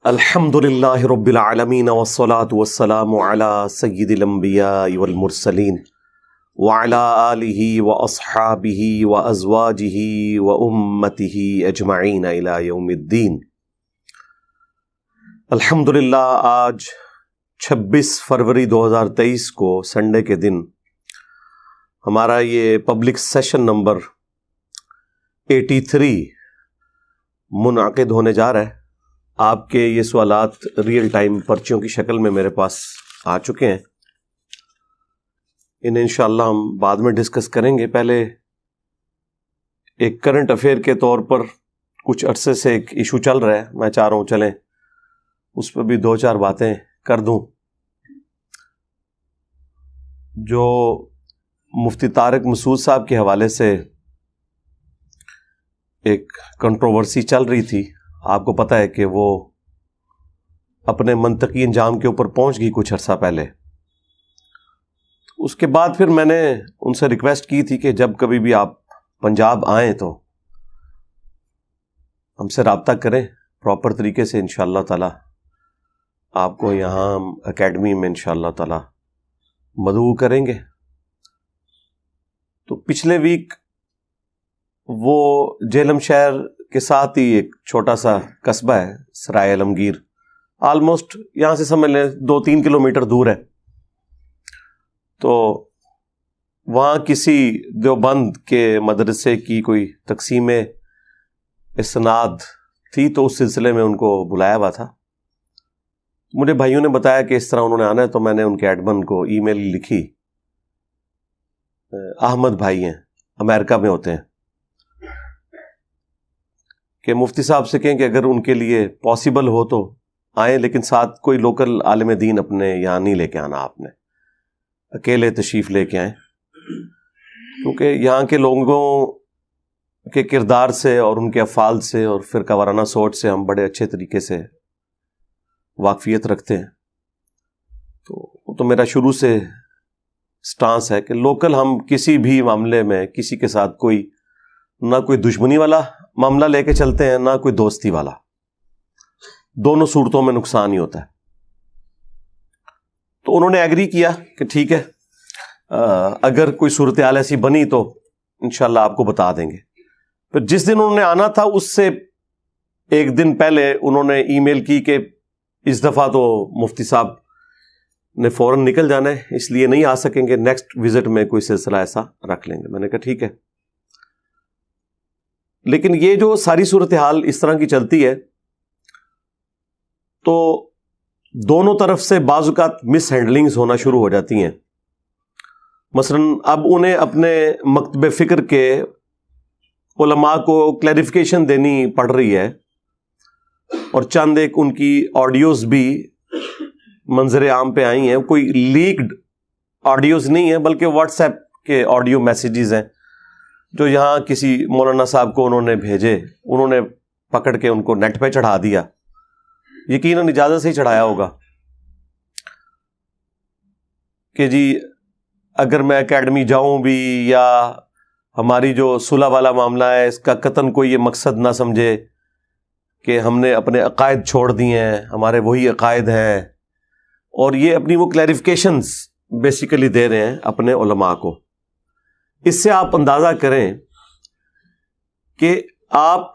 الحمد للہ رب العالمین والصلاة والسلام علی سید الانبیاء والمرسلین وعلی آلہ واصحابہ وازواجہ وامتہ اجمعین الی یوم الدین۔ الحمدللہ آج 26 فروری 2023 کو سنڈے کے دن ہمارا یہ پبلک سیشن نمبر 83 منعقد ہونے جا رہا ہے۔ آپ کے یہ سوالات ریئل ٹائم پرچیوں کی شکل میں میرے پاس آ چکے ہیں، انہیں انشاءاللہ ہم بعد میں ڈسکس کریں گے۔ پہلے ایک کرنٹ افیئر کے طور پر کچھ عرصے سے ایک ایشو چل رہا ہے، میں چاہ رہا ہوں چلیں اس پہ بھی دو چار باتیں کر دوں۔ جو مفتی طارق مسعود صاحب کے حوالے سے ایک کنٹروورسی چل رہی تھی، آپ کو پتہ ہے کہ وہ اپنے منطقی انجام کے اوپر پہنچ گئی کچھ عرصہ پہلے۔ اس کے بعد پھر میں نے ان سے ریکویسٹ کی تھی کہ جب کبھی بھی آپ پنجاب آئیں تو ہم سے رابطہ کریں پراپر طریقے سے، انشاءاللہ تعالی آپ کو یہاں اکیڈمی میں انشاءاللہ تعالی مدعو کریں گے۔ تو پچھلے ویک وہ جہلم شہر کے ساتھ ہی ایک چھوٹا سا قصبہ ہے سرائے عالمگیر، آلموسٹ یہاں سے سمجھ لیں 2-3 کلومیٹر دور ہے۔ تو وہاں کسی دیوبند کے مدرسے کی کوئی تقسیم اسناد تھی، تو اس سلسلے میں ان کو بلایا ہوا تھا۔ مجھے بھائیوں نے بتایا کہ اس طرح انہوں نے آنا ہے، تو میں نے ان کے ایڈمن کو ای میل لکھی، احمد بھائی ہیں، امریکہ میں ہوتے ہیں، کہ مفتی صاحب سے کہیں کہ اگر ان کے لیے پاسبل ہو تو آئیں، لیکن ساتھ کوئی لوکل عالم دین اپنے یہاں نہیں لے کے آنا، آپ نے اکیلے تشریف لے کے آئیں، کیونکہ یہاں کے لوگوں کے کردار سے اور ان کے افعال سے اور فرقہ وارانہ سوچ سے ہم بڑے اچھے طریقے سے واقفیت رکھتے ہیں۔ تو میرا شروع سے سٹانس ہے کہ لوکل ہم کسی بھی معاملے میں کسی کے ساتھ نہ کوئی دشمنی والا معاملہ لے کے چلتے ہیں، نہ کوئی دوستی والا، دونوں صورتوں میں نقصان ہی ہوتا ہے۔ تو انہوں نے ایگری کیا کہ ٹھیک ہے، اگر کوئی صورتحال ایسی بنی تو انشاءاللہ آپ کو بتا دیں گے۔ پھر جس دن انہوں نے آنا تھا اس سے ایک دن پہلے انہوں نے ای میل کی کہ اس دفعہ تو مفتی صاحب نے فوراً نکل جانا ہے، اس لیے نہیں آ سکیں گے، نیکسٹ وزٹ میں کوئی سلسلہ ایسا رکھ لیں گے۔ میں نے کہا ٹھیک ہے، لیکن یہ جو ساری صورتحال اس طرح کی چلتی ہے تو دونوں طرف سے بعض اوقات مس ہینڈلنگز ہونا شروع ہو جاتی ہیں۔ مثلا اب انہیں اپنے مکتب فکر کے علماء کو کلیریفیکیشن دینی پڑ رہی ہے، اور چند ایک ان کی آڈیوز بھی منظر عام پہ آئی ہیں، کوئی لیکڈ آڈیوز نہیں ہیں بلکہ واٹس ایپ کے آڈیو میسیجز ہیں جو یہاں کسی مولانا صاحب کو انہوں نے بھیجے، انہوں نے پکڑ کے ان کو نیٹ پہ چڑھا دیا، یقیناً اجازت سے ہی چڑھایا ہوگا کہ جی اگر میں اکیڈمی جاؤں بھی، یا ہماری جو صلح والا معاملہ ہے اس کا قطعاً کوئی یہ مقصد نہ سمجھے کہ ہم نے اپنے عقائد چھوڑ دیے ہیں، ہمارے وہی عقائد ہیں، اور یہ اپنی وہ کلیریفیکیشنز بیسیکلی دے رہے ہیں اپنے علماء کو۔ اس سے آپ اندازہ کریں کہ آپ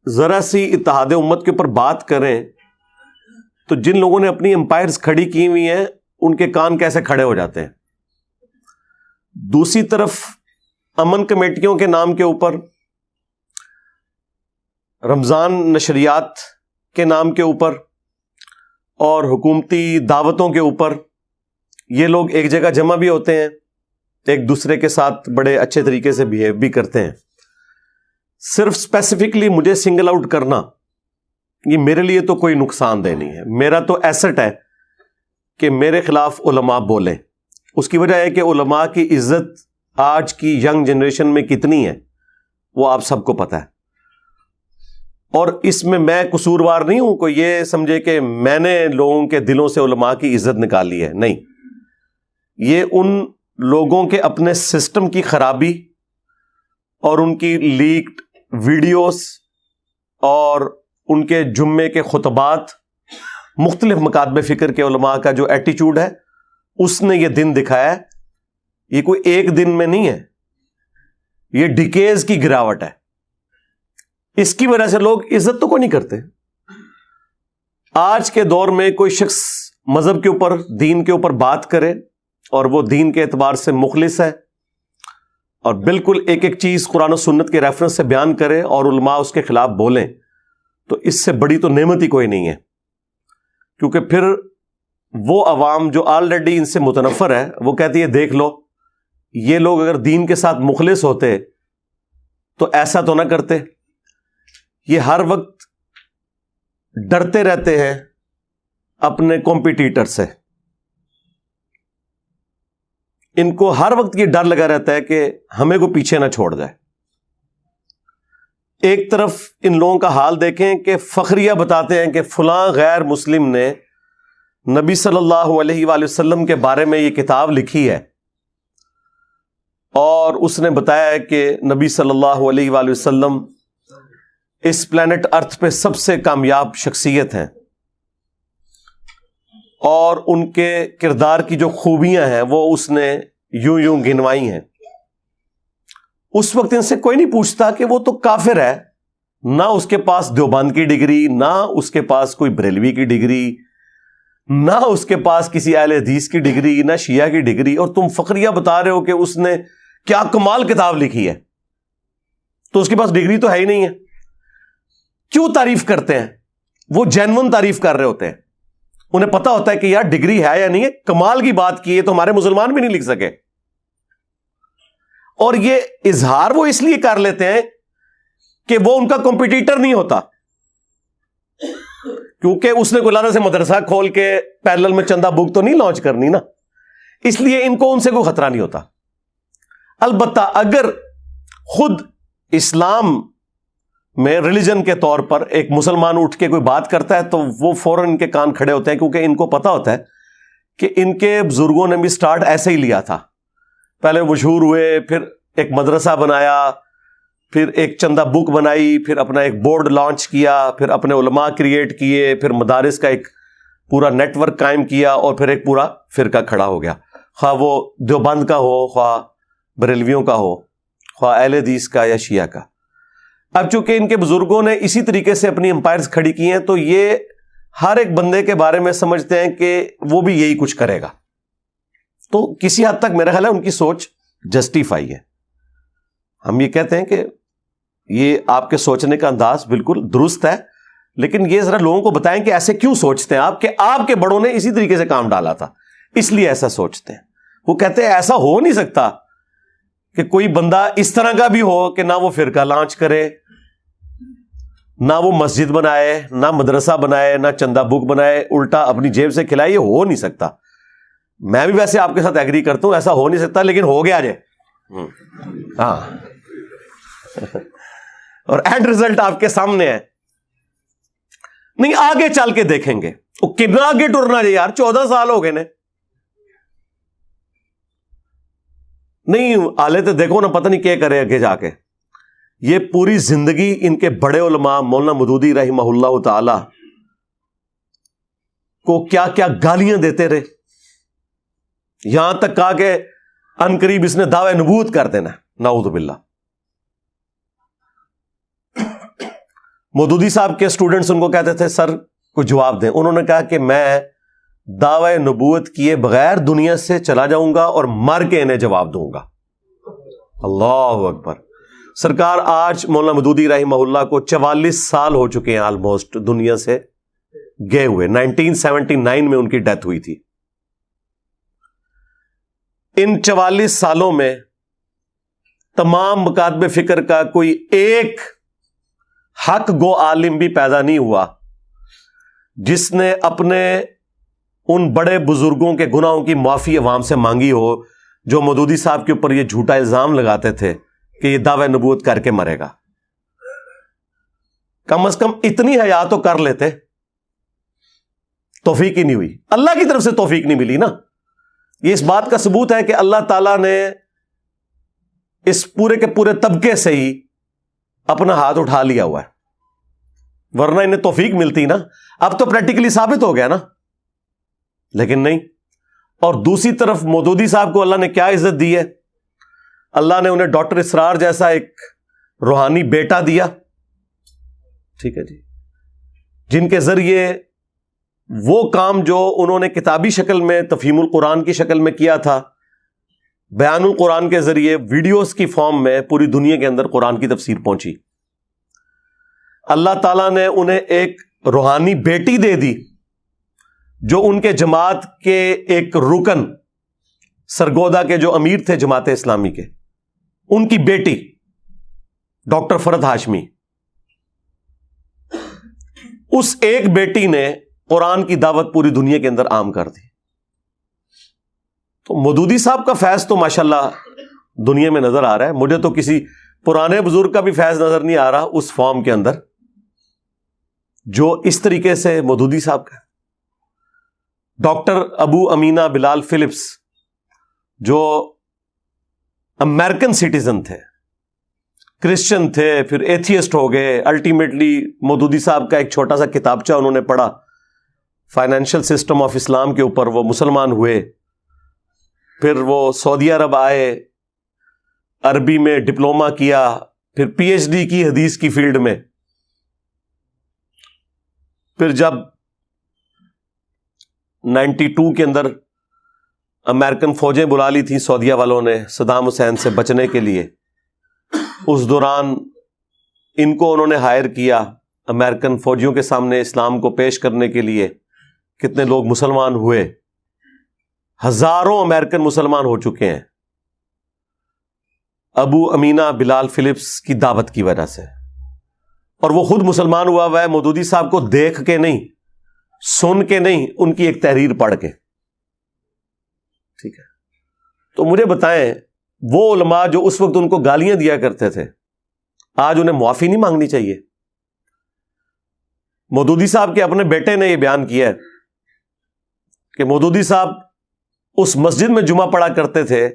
ذرا سی اتحاد امت کے اوپر بات کریں تو جن لوگوں نے اپنی امپائرز کھڑی کی ہوئی ہیں ان کے کان کیسے کھڑے ہو جاتے ہیں۔ دوسری طرف امن کمیٹیوں کے نام کے اوپر، رمضان نشریات کے نام کے اوپر اور حکومتی دعوتوں کے اوپر یہ لوگ ایک جگہ جمع بھی ہوتے ہیں، ایک دوسرے کے ساتھ بڑے اچھے طریقے سے بیہیو بھی کرتے ہیں۔ صرف اسپیسیفکلی مجھے سنگل آؤٹ کرنا یہ میرے لیے تو کوئی نقصان دہ نہیں ہے، میرا تو ایسٹ ہے کہ میرے خلاف علماء بولیں۔ اس کی وجہ ہے کہ علماء کی عزت آج کی ینگ جنریشن میں کتنی ہے وہ آپ سب کو پتہ ہے، اور اس میں قصوروار نہیں ہوں۔ کوئی یہ سمجھے کہ میں نے لوگوں کے دلوں سے علماء کی عزت نکالی ہے، نہیں، یہ ان لوگوں کے اپنے سسٹم کی خرابی اور ان کی لیکڈ ویڈیوز اور ان کے جمعے کے خطبات، مختلف مکاتب فکر کے علماء کا جو ایٹیچیوڈ ہے، اس نے یہ دن دکھایا ہے. یہ کوئی ایک دن میں نہیں ہے، یہ ڈیکیز کی گراوٹ ہے. اس کی وجہ سے لوگ عزت تو کوئی نہیں کرتے. آج کے دور میں کوئی شخص مذہب کے اوپر، دین کے اوپر بات کرے اور وہ دین کے اعتبار سے مخلص ہے اور بالکل ایک ایک چیز قرآن و سنت کے ریفرنس سے بیان کرے اور علماء اس کے خلاف بولیں، تو اس سے بڑی تو نعمت ہی کوئی نہیں ہے. کیونکہ پھر وہ عوام جو آلریڈی ان سے متنفر ہے، وہ کہتی ہے دیکھ لو، یہ لوگ اگر دین کے ساتھ مخلص ہوتے تو ایسا تو نہ کرتے. یہ ہر وقت ڈرتے رہتے ہیں اپنے کمپیٹیٹر سے. ان کو ہر وقت یہ ڈر لگا رہتا ہے کہ ہمیں کو پیچھے نہ چھوڑ جائے. ایک طرف ان لوگوں کا حال دیکھیں کہ فخریہ بتاتے ہیں کہ فلاں غیر مسلم نے نبی صلی اللہ علیہ وآلہ وسلم کے بارے میں یہ کتاب لکھی ہے اور اس نے بتایا ہے کہ نبی صلی اللہ علیہ وآلہ وسلم اس پلانٹ ارتھ پہ سب سے کامیاب شخصیت ہیں اور ان کے کردار کی جو خوبیاں ہیں وہ اس نے یوں یوں گنوائی ہیں. اس وقت ان سے کوئی نہیں پوچھتا کہ وہ تو کافر ہے، نہ اس کے پاس دیوبند کی ڈگری، نہ اس کے پاس کوئی بریلوی کی ڈگری، نہ اس کے پاس کسی اہل حدیث کی ڈگری، نہ شیعہ کی ڈگری، اور تم فخریہ بتا رہے ہو کہ اس نے کیا کمال کتاب لکھی ہے. تو اس کے پاس ڈگری تو ہے ہی نہیں ہے. کیوں تعریف کرتے ہیں؟ وہ جینون تعریف کر رہے ہوتے ہیں. انہیں پتا ہوتا ہے کہ یار ڈگری ہے یا نہیں ہے، کمال کی بات کی ہے تو ہمارے مسلمان بھی نہیں لکھ سکے. اور یہ اظہار وہ اس لیے کر لیتے ہیں کہ وہ ان کا کمپٹیٹر نہیں ہوتا، کیونکہ اس نے کوئی سے مدرسہ کھول کے پیرلل میں چندہ بک تو نہیں لانچ کرنی نا، اس لیے ان کو ان سے کوئی خطرہ نہیں ہوتا. البتہ اگر خود اسلام میں ریلیجن کے طور پر ایک مسلمان اٹھ کے کوئی بات کرتا ہے تو وہ فوراً ان کے کان کھڑے ہوتے ہیں، کیونکہ ان کو پتا ہوتا ہے کہ ان کے بزرگوں نے بھی سٹارٹ ایسے ہی لیا تھا. پہلے مشہور ہوئے، پھر ایک مدرسہ بنایا، پھر ایک چندہ بک بنائی، پھر اپنا ایک بورڈ لانچ کیا، پھر اپنے علماء کریٹ کیے، پھر مدارس کا ایک پورا نیٹ ورک قائم کیا اور پھر ایک پورا فرقہ کھڑا ہو گیا، خواہ وہ دیوبند کا ہو، خواہ بریلویوں کا ہو، خواہ اہل حدیث کا یا شیعہ کا. اب چونکہ ان کے بزرگوں نے اسی طریقے سے اپنی امپائرز کھڑی کی ہیں تو یہ ہر ایک بندے کے بارے میں سمجھتے ہیں کہ وہ بھی یہی کچھ کرے گا. تو کسی حد تک میرا خیال ہے ان کی سوچ جسٹیفائی ہے. ہم یہ کہتے ہیں کہ یہ آپ کے سوچنے کا انداز بالکل درست ہے، لیکن یہ ذرا لوگوں کو بتائیں کہ ایسے کیوں سوچتے ہیں آپ، کہ آپ کے بڑوں نے اسی طریقے سے کام ڈالا تھا اس لیے ایسا سوچتے ہیں. وہ کہتے ہیں ایسا ہو نہیں سکتا کہ کوئی بندہ اس طرح کا بھی ہو کہ نہ وہ فرقہ لانچ کرے، نہ وہ مسجد بنائے، نہ مدرسہ بنائے، نہ چندہ بک بنائے، الٹا اپنی جیب سے کھلائے. یہ ہو نہیں سکتا. میں بھی ویسے آپ کے ساتھ ایگری کرتا ہوں، ایسا ہو نہیں سکتا، لیکن ہو گیا جائے. ہاں اور اینڈ رزلٹ آپ کے سامنے ہے. نہیں آگے چل کے دیکھیں گے وہ کتنا آگے ٹرنا جائے یار، 14 سال ہو گئے نے. نہیں آلے تو دیکھو نا، پتہ نہیں کیا کرے آگے جا کے. یہ پوری زندگی ان کے بڑے علماء مولانا مودودی رحمہ اللہ تعالی کو کیا کیا گالیاں دیتے رہے، یہاں تک کہا کہ ان قریب اس نے دعوی نبوت کر دینا. نعوذ باللہ. مودودی صاحب کے اسٹوڈنٹس ان کو کہتے تھے سر کوئی جواب دیں. انہوں نے کہا کہ میں دعوی نبوت کیے بغیر دنیا سے چلا جاؤں گا اور مر کے انہیں جواب دوں گا. اللہ اکبر. سرکار آج مولانا مودودی رحمہ اللہ کو 44 سال ہو چکے ہیں آلموسٹ دنیا سے گئے ہوئے. 1979 میں ان کی ڈیتھ ہوئی تھی. ان 44 سالوں میں تمام مکاتب فکر کا کوئی ایک حق گو عالم بھی پیدا نہیں ہوا جس نے اپنے ان بڑے بزرگوں کے گناہوں کی معافی عوام سے مانگی ہو جو مودودی صاحب کے اوپر یہ جھوٹا الزام لگاتے تھے کہ یہ دعوی نبوت کر کے مرے گا. کم از کم اتنی حیا تو کر لیتے. توفیق ہی نہیں ہوئی، اللہ کی طرف سے توفیق نہیں ملی نا. یہ اس بات کا ثبوت ہے کہ اللہ تعالیٰ نے اس پورے کے پورے طبقے سے ہی اپنا ہاتھ اٹھا لیا ہوا ہے. ورنہ انہیں توفیق ملتی نا. اب تو پریکٹیکلی ثابت ہو گیا نا, لیکن نہیں. اور دوسری طرف مودودی صاحب کو اللہ نے کیا عزت دی ہے؟ اللہ نے انہیں ڈاکٹر اسرار جیسا ایک روحانی بیٹا دیا, ٹھیک ہے جی, جن کے ذریعے وہ کام جو انہوں نے کتابی شکل میں تفہیم القرآن کی شکل میں کیا تھا, بیان القرآن کے ذریعے ویڈیوز کی فارم میں پوری دنیا کے اندر قرآن کی تفسیر پہنچی. اللہ تعالیٰ نے انہیں ایک روحانی بیٹی دے دی جو ان کے جماعت کے ایک رکن, سرگودا کے جو امیر تھے جماعت اسلامی کے, ان کی بیٹی ڈاکٹر فرد ہاشمی. اس ایک بیٹی نے قرآن کی دعوت پوری دنیا کے اندر عام کر دی. تو مودودی صاحب کا فیض تو ماشاءاللہ دنیا میں نظر آ رہا ہے. مجھے تو کسی پرانے بزرگ کا بھی فیض نظر نہیں آ رہا اس فارم کے اندر جو اس طریقے سے مودودی صاحب کا. ڈاکٹر ابو امینہ بلال فلپس جو امریکن سٹیزن تھے, کرسچن تھے, پھر ایتھیسٹ ہو گئے, الٹیمیٹلی مودودی صاحب کا ایک چھوٹا سا کتابچہ انہوں نے پڑھا فائنینشل سسٹم آف اسلام کے اوپر, وہ مسلمان ہوئے. پھر وہ سعودی عرب آئے, عربی میں ڈپلومہ کیا, پھر پی ایچ ڈی کی حدیث کی فیلڈ میں. پھر جب 92 کے اندر امریکن فوجیں بلا لی تھیں سعودیہ والوں نے صدام حسین سے بچنے کے لیے, اس دوران ان کو انہوں نے ہائر کیا امریکن فوجیوں کے سامنے اسلام کو پیش کرنے کے لیے. کتنے لوگ مسلمان ہوئے, ہزاروں امریکن مسلمان ہو چکے ہیں ابو امینہ بلال فلپس کی دعوت کی وجہ سے. اور وہ خود مسلمان ہوا ہے مودودی صاحب کو دیکھ کے نہیں, سن کے نہیں, ان کی ایک تحریر پڑھ کے. ٹھیک ہے, تو مجھے بتائیں وہ علماء جو اس وقت ان کو گالیاں دیا کرتے تھے, آج انہیں معافی نہیں مانگنی چاہیے؟ مودودی صاحب کے اپنے بیٹے نے یہ بیان کیا ہے کہ مودودی صاحب اس مسجد میں جمعہ پڑھا کرتے تھے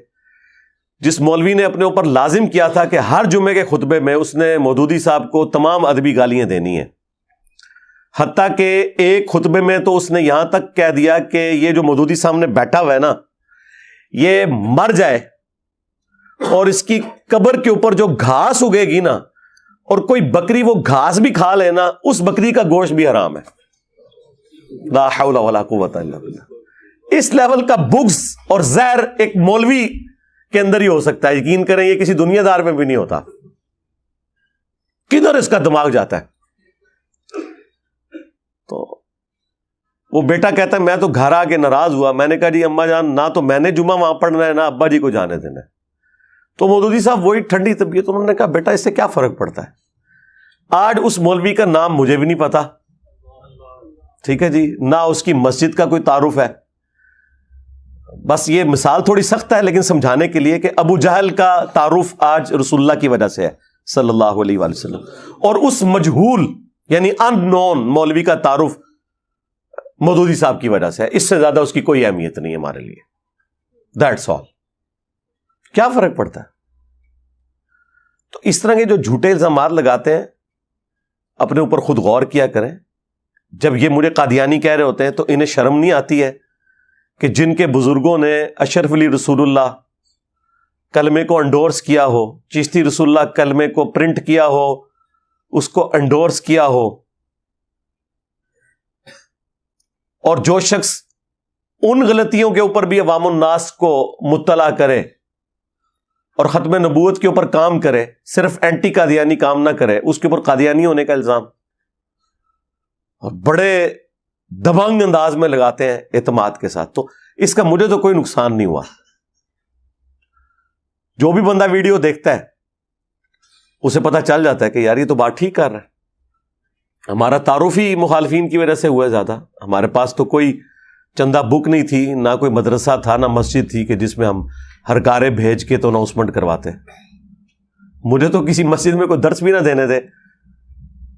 جس مولوی نے اپنے اوپر لازم کیا تھا کہ ہر جمعے کے خطبے میں اس نے مودودی صاحب کو تمام ادبی گالیاں دینی ہیں. حتیٰ کہ ایک خطبے میں تو اس نے یہاں تک کہہ دیا کہ یہ جو مودودی سامنے بیٹھا ہوا ہے نا, یہ مر جائے اور اس کی قبر کے اوپر جو گھاس اگے گی نا, اور کوئی بکری وہ گھاس بھی کھا لینا, اس بکری کا گوشت بھی حرام ہے. لا حول ولا قوت الا باللہ. اس لیول کا بغض اور زہر ایک مولوی کے اندر ہی ہو سکتا ہے. یقین کریں یہ کسی دنیا دار میں بھی نہیں ہوتا. کدھر اس کا دماغ جاتا ہے؟ تو وہ بیٹا کہتا ہے میں تو گھر آ کے ناراض ہوا. میں نے کہا جی اماں جان, نہ تو میں نے جمعہ وہاں پڑھنا ہے, نہ ابا جی کو جانے دینا ہے. تو مودودی صاحب وہی ٹھنڈی طبیعت, انہوں نے کہا بیٹا اس سے کیا فرق پڑتا ہے. آج اس مولوی کا نام مجھے بھی نہیں پتا, ٹھیک ہے جی, نہ اس کی مسجد کا کوئی تعارف ہے. بس یہ مثال تھوڑی سخت ہے لیکن سمجھانے کے لیے کہ ابو جہل کا تعارف آج رسول اللہ کی وجہ سے ہے صلی اللہ علیہ وآلہ وسلم, اور اس مجہول یعنی ان نون مولوی کا تعارف مودودی صاحب کی وجہ سے ہے. اس سے زیادہ اس کی کوئی اہمیت نہیں ہے ہمارے لیے. That's all. کیا فرق پڑتا ہے؟ تو اس طرح کے جو جھوٹے الزامات لگاتے ہیں اپنے اوپر خود غور کیا کریں. جب یہ مجھے قادیانی کہہ رہے ہوتے ہیں تو انہیں شرم نہیں آتی ہے کہ جن کے بزرگوں نے اشرف علی رسول اللہ کلمے کو انڈورس کیا ہو, چشتی رسول اللہ کلمے کو پرنٹ کیا ہو, اس کو انڈورس کیا ہو, اور جو شخص ان غلطیوں کے اوپر بھی عوام الناس کو مطلع کرے اور ختم نبوت کے اوپر کام کرے, صرف اینٹی قادیانی کام نہ کرے, اس کے اوپر قادیانی ہونے کا الزام اور بڑے دبنگ انداز میں لگاتے ہیں اعتماد کے ساتھ. تو اس کا مجھے تو کوئی نقصان نہیں ہوا. جو بھی بندہ ویڈیو دیکھتا ہے اسے پتہ چل جاتا ہے کہ یار یہ تو بات ٹھیک کر رہا ہے. ہمارا تعارف ہی مخالفین کی وجہ سے ہوا ہے زیادہ. ہمارے پاس تو کوئی چندہ بک نہیں تھی, نہ کوئی مدرسہ تھا, نہ مسجد تھی کہ جس میں ہم ہر کارے بھیج کے تو اناؤنسمنٹ کرواتے. مجھے تو کسی مسجد میں کوئی درس بھی نہ دینے دے,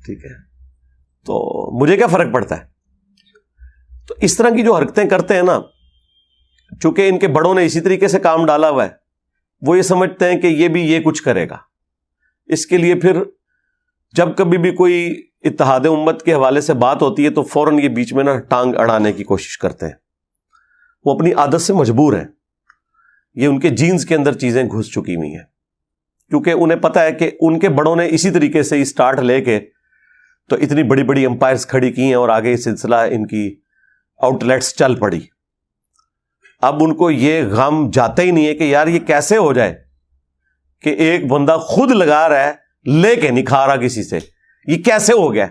ٹھیک ہے, تو مجھے کیا فرق پڑتا ہے. تو اس طرح کی جو حرکتیں کرتے ہیں نا, چونکہ ان کے بڑوں نے اسی طریقے سے کام ڈالا ہوا ہے, وہ یہ سمجھتے ہیں کہ یہ بھی یہ کچھ کرے گا. اس کے لیے پھر جب کبھی بھی کوئی اتحاد امت کے حوالے سے بات ہوتی ہے تو فوراً یہ بیچ میں نا ٹانگ اڑانے کی کوشش کرتے ہیں. وہ اپنی عادت سے مجبور ہیں, یہ ان کے جینز کے اندر چیزیں گھس چکی ہوئی ہیں, کیونکہ انہیں پتا ہے کہ ان کے بڑوں نے اسی طریقے سے اسٹارٹ لے کے تو اتنی بڑی بڑی امپائرز کھڑی کی ہیں اور آگے یہ سلسلہ ان کی آؤٹ لیٹس چل پڑی. اب ان کو یہ غم جاتا ہی نہیں ہے کہ یار یہ کیسے ہو جائے کہ ایک بندہ خود لگا رہا ہے لے کے نہیں کھا رہا کسی سے, یہ کیسے ہو گیا؟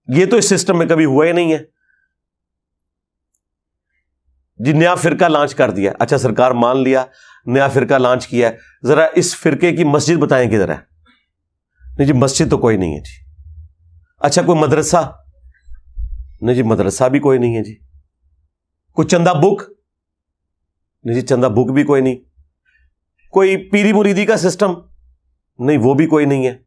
یہ تو اس سسٹم میں کبھی ہوا ہی نہیں ہے. جی نیا فرقہ لانچ کر دیا, اچھا سرکار مان لیا نیا فرقہ لانچ کیا ہے, ذرا اس فرقے کی مسجد بتائیں کدھر ہے؟ نہیں جی مسجد تو کوئی نہیں ہے جی. اچھا کوئی مدرسہ؟ نہیں جی مدرسہ بھی کوئی نہیں ہے جی. کوئی چندہ بک؟ نہیں جی چندہ بک بھی کوئی نہیں. کوئی پیری مریدی کا سسٹم؟ نہیں وہ بھی کوئی نہیں ہے.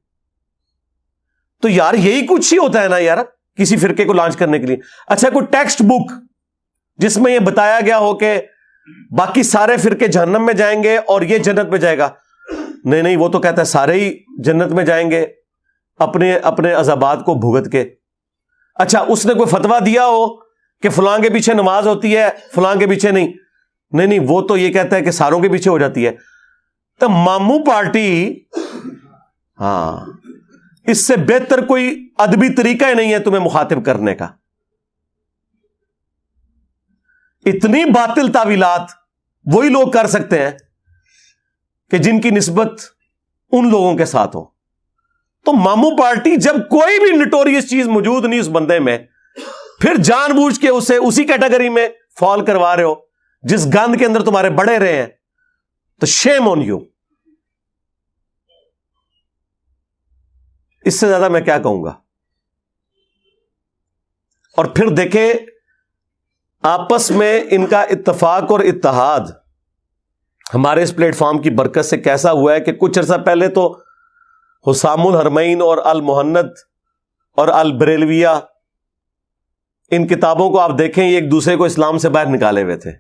تو یار یہی کچھ ہی ہوتا ہے نا یار کسی فرقے کو لانچ کرنے کے لیے. اچھا کوئی ٹیکسٹ بک جس میں یہ بتایا گیا ہو کہ باقی سارے فرقے جہنم میں جائیں گے اور یہ جنت میں جائے گا؟ نہیں وہ تو کہتا ہے سارے ہی جنت میں جائیں گے اپنے اپنے عذابات کو بھگت کے. اچھا اس نے کوئی فتویٰ دیا ہو کہ فلاں کے پیچھے نماز ہوتی ہے فلاں کے پیچھے نہیں وہ تو یہ کہتا ہے کہ ساروں کے پیچھے ہو جاتی ہے. تو ماموں پارٹی, ہاں اس سے بہتر کوئی ادبی طریقہ ہی نہیں ہے تمہیں مخاطب کرنے کا. اتنی باطل تعویلات وہی لوگ کر سکتے ہیں کہ جن کی نسبت ان لوگوں کے ساتھ ہو. تو ماموں پارٹی جب کوئی بھی نٹوریس چیز موجود نہیں اس بندے میں, پھر جان بوجھ کے اسے اسی کیٹیگری میں فال کروا رہے ہو جس گند کے اندر تمہارے بڑے رہے ہیں, تو شیم آن یو. اس سے زیادہ میں کیا کہوں گا. اور پھر دیکھیں آپس میں ان کا اتفاق اور اتحاد ہمارے اس پلیٹ فارم کی برکت سے کیسا ہوا ہے کہ کچھ عرصہ پہلے تو حسام الحرمین اور المہند اور البریلویہ ان کتابوں کو آپ دیکھیں یہ ایک دوسرے کو اسلام سے باہر نکالے ہوئے تھے.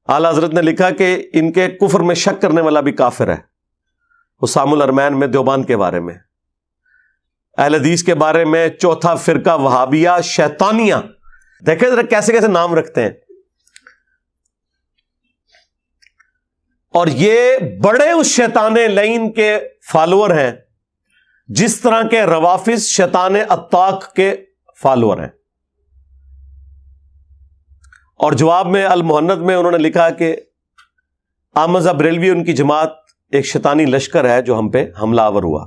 اعلیٰ حضرت نے لکھا کہ ان کے کفر میں شک کرنے والا بھی کافر ہے. حسام الحرمین میں دیوبند کے بارے میں, اہل حدیث کے بارے میں چوتھا فرقہ وہابیہ شیطانیہ. دیکھیں ذرا کیسے کیسے نام رکھتے ہیں. اور یہ بڑے اس شیطان لعین کے فالوور ہیں جس طرح کے روافظ شیطان اتاق کے فالوور ہیں. اور جواب میں المہند میں انہوں نے لکھا کہ احمد بریلوی ان کی جماعت ایک شیطانی لشکر ہے جو ہم پہ حملہ آور ہوا.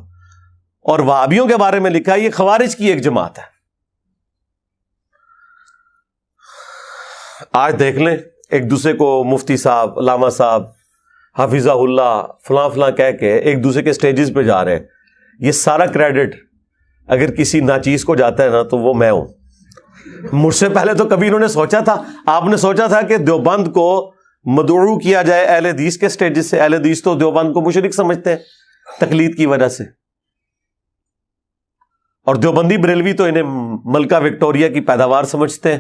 اور وہابیوں کے بارے میں لکھا یہ خوارج کی ایک جماعت ہے. آج دیکھ لیں ایک دوسرے کو مفتی صاحب, علامہ صاحب, حافظہ اللہ, فلاں فلاں کہہ کے ایک دوسرے کے سٹیجز پہ جا رہے ہیں. یہ سارا کریڈٹ اگر کسی ناچیز کو جاتا ہے نا تو وہ میں ہوں. مجھ سے پہلے تو کبھی انہوں نے سوچا تھا, آپ نے سوچا تھا کہ دیوبند کو مدعو کیا جائے اہل حدیث کے سٹیجز سے؟ اہل حدیث تو دیوبند کو مشرک سمجھتے ہیں تقلید کی وجہ سے, اور دیوبندی بریلوی تو انہیں ملکہ وکٹوریہ کی پیداوار سمجھتے ہیں.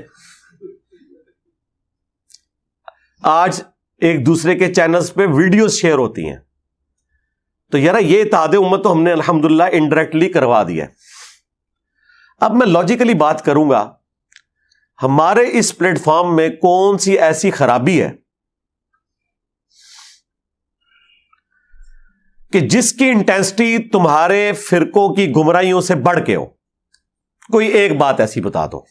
آج ایک دوسرے کے چینلز پہ ویڈیوز شیئر ہوتی ہیں. تو یار یہ اتحاد امت تو ہم نے الحمدللہ انڈائریکٹلی کروا دیا ہے. اب میں لاجیکلی بات کروں گا, ہمارے اس پلیٹ فارم میں کون سی ایسی خرابی ہے کہ جس کی انٹینسٹی تمہارے فرقوں کی گمراہیوں سے بڑھ کے ہو؟ کوئی ایک بات ایسی بتا دو.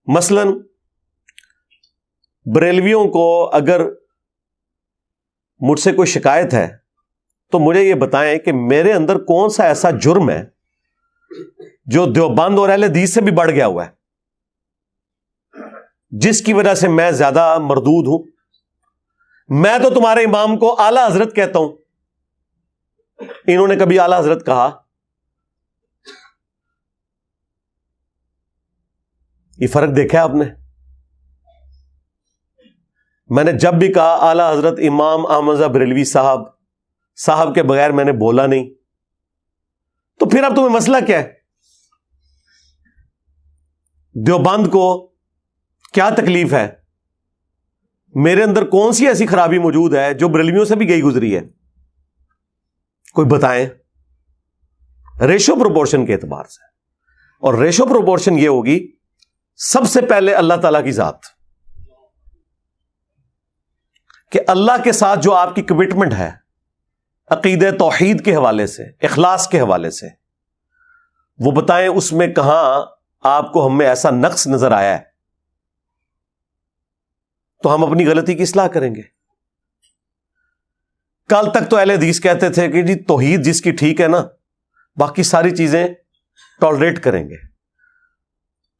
مثلا بریلویوں کو اگر مجھ سے کوئی شکایت ہے تو مجھے یہ بتائیں کہ میرے اندر کون سا ایسا جرم ہے جو دیوبند اور اہل حدیث سے بھی بڑھ گیا ہوا ہے, جس کی وجہ سے میں زیادہ مردود ہوں. میں تو تمہارے امام کو اعلیٰ حضرت کہتا ہوں, انہوں نے کبھی اعلیٰ حضرت کہا؟ یہ فرق دیکھا ہے آپ نے؟ میں نے جب بھی کہا اعلیٰ حضرت امام احمد بریلوی صاحب کے بغیر میں نے بولا نہیں. تو پھر اب تمہیں مسئلہ کیا ہے؟ دیوبند کو کیا تکلیف ہے؟ میرے اندر کون سی ایسی خرابی موجود ہے جو بریلویوں سے بھی گئی گزری ہے؟ کوئی بتائیں ریشو پروپورشن کے اعتبار سے. اور ریشو پروپورشن یہ ہوگی سب سے پہلے اللہ تعالی کی ذات, کہ اللہ کے ساتھ جو آپ کی کمٹمنٹ ہے عقیدہ توحید کے حوالے سے, اخلاص کے حوالے سے, وہ بتائیں اس میں کہاں آپ کو ہم میں ایسا نقص نظر آیا ہے تو ہم اپنی غلطی کی اصلاح کریں گے. کل تک تو اہل حدیث کہتے تھے کہ جی توحید جس کی ٹھیک ہے نا باقی ساری چیزیں ٹالریٹ کریں گے.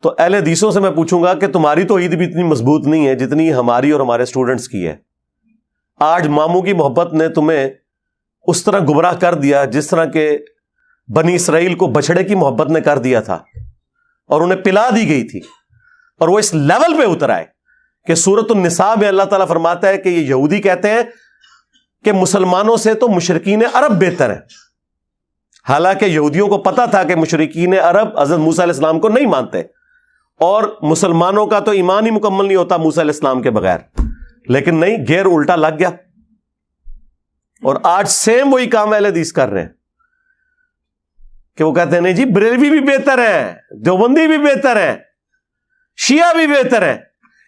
تو اہل حدیثوں سے میں پوچھوں گا کہ تمہاری توحید بھی اتنی مضبوط نہیں ہے جتنی ہماری اور ہمارے اسٹوڈنٹس کی ہے. آج ماموں کی محبت نے تمہیں اس طرح گمراہ کر دیا جس طرح کہ بنی اسرائیل کو بچڑے کی محبت نے کر دیا تھا اور انہیں پلا دی گئی تھی, اور وہ اس لیول پہ اتر آئے کہ سورۃ النساء میں اللہ تعالیٰ فرماتا ہے کہ یہ یہودی کہتے ہیں کہ مسلمانوں سے تو مشرکین عرب بہتر ہیں, حالانکہ یہودیوں کو پتا تھا کہ مشرکین عرب حضرت موسیٰ علیہ السلام کو نہیں مانتے, اور مسلمانوں کا تو ایمان ہی مکمل نہیں ہوتا موسیٰ علیہ السلام کے بغیر. لیکن نہیں, گیر الٹا لگ گیا, اور آج سیم وہی کام اہل حدیث کر رہے ہیں کہ وہ کہتے ہیں نہیں جی بریلوی بھی بہتر ہے, دیوبندی بھی بہتر ہے, شیعہ بھی بہتر ہے,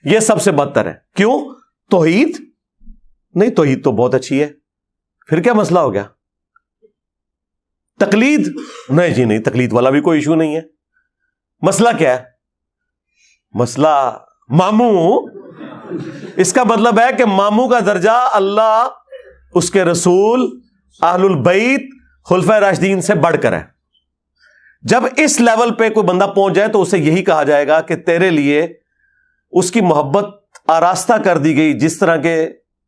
یہ سب سے بدتر ہے. کیوں؟ توحید نہیں, توحید تو بہت اچھی ہے. پھر کیا مسئلہ ہو گیا؟ تقلید نہیں جی, نہیں تقلید والا بھی کوئی ایشو نہیں ہے. مسئلہ کیا ہے؟ مسئلہ ماموں. اس کا مطلب ہے کہ ماموں کا درجہ اللہ, اس کے رسول, اہل البیت, خلفائے راشدین سے بڑھ کر ہے. جب اس لیول پہ کوئی بندہ پہنچ جائے تو اسے یہی کہا جائے گا کہ تیرے لیے اس کی محبت آراستہ کر دی گئی جس طرح کے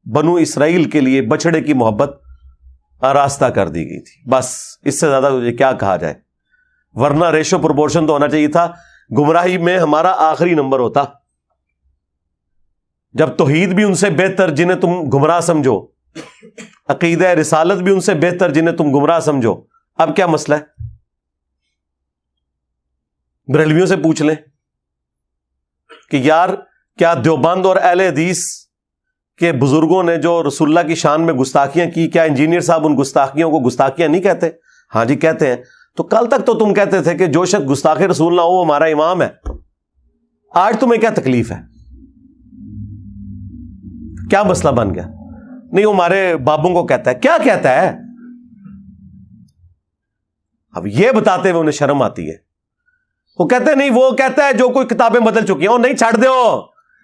بنو اسرائیل کے لیے بچڑے کی محبت آراستہ کر دی گئی تھی. بس اس سے زیادہ تجھے کیا کہا جائے؟ ورنہ ریشو پروپورشن تو ہونا چاہیے تھا. گمراہی میں ہمارا آخری نمبر ہوتا جب توحید بھی ان سے بہتر جنہیں تم گمراہ سمجھو, عقیدہ رسالت بھی ان سے بہتر جنہیں تم گمراہ سمجھو. اب کیا مسئلہ ہے؟ بریلویوں سے پوچھ لیں کہ یار کیا دیوبند اور اہل حدیث کے بزرگوں نے جو رسول اللہ کی شان میں گستاخیاں کی, کیا انجینئر صاحب ان گستاخیوں کو گستاخیاں نہیں کہتے؟ ہاں جی کہتے ہیں. تو کل تک تو تم کہتے تھے کہ جو شخص گستاخ رسول نہ ہو وہ ہمارا امام ہے. آج تمہیں کیا تکلیف ہے؟ کیا مسئلہ بن گیا؟ نہیں وہ ہمارے بابوں کو کہتا ہے. کیا کہتا ہے؟ اب یہ بتاتے ہوئے انہیں شرم آتی ہے. وہ کہتے ہیں نہیں, وہ کہتا ہے جو کوئی کتابیں بدل چکی ہیں. نہیں چھاڑ دو,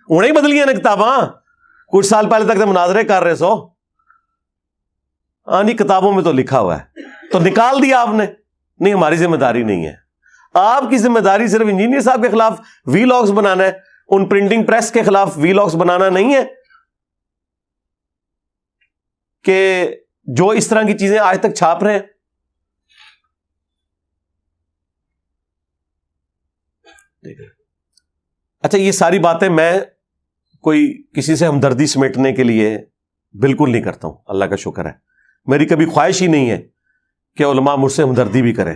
انہیں ہی بدلی ہیں نا کتاباں, کچھ سال پہلے تک تو مناظرے کر رہے سو. ہاں جی کتابوں میں تو لکھا ہوا ہے تو نکال دیا آپ نے. نہیں ہماری ذمہ داری نہیں ہے. آپ کی ذمہ داری صرف انجینئر صاحب کے خلاف وی لاگز بنانا ہے, ان پرنٹنگ پریس کے خلاف وی لاگز بنانا نہیں ہے کہ جو اس طرح کی چیزیں آج تک چھاپ رہے ہیں. اچھا یہ ساری باتیں میں کوئی کسی سے ہمدردی سمیٹنے کے لیے بالکل نہیں کرتا ہوں, اللہ کا شکر ہے. میری کبھی خواہش ہی نہیں ہے کہ علماء مجھ سے ہمدردی بھی کریں.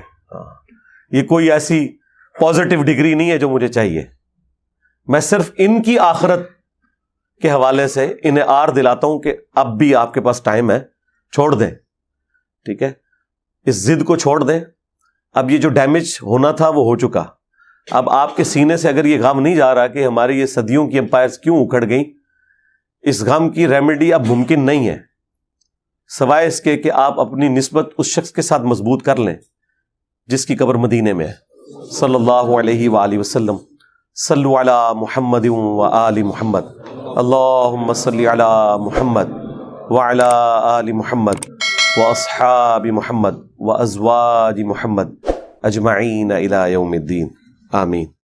یہ کوئی ایسی پازیٹیو ڈگری نہیں ہے جو مجھے چاہیے. میں صرف ان کی آخرت کے حوالے سے انہیں آر دلاتا ہوں کہ اب بھی آپ کے پاس ٹائم ہے, چھوڑ دیں. ٹھیک ہے, اس ضد کو چھوڑ دیں. اب یہ جو ڈیمیج ہونا تھا وہ ہو چکا. اب آپ کے سینے سے اگر یہ غم نہیں جا رہا کہ ہماری یہ صدیوں کی امپائرز کیوں اکھڑ گئیں, اس غم کی ریمیڈی اب ممکن نہیں ہے سوائے اس کے کہ آپ اپنی نسبت اس شخص کے ساتھ مضبوط کر لیں جس کی قبر مدینے میں ہے. صلی اللہ علیہ وآلہ وسلم. صلو علی محمد و آل محمد. اللہم صلی علی محمد وعلی آل محمد واصحاب محمد وازواج محمد اجمعین الی یوم الدین. آمین.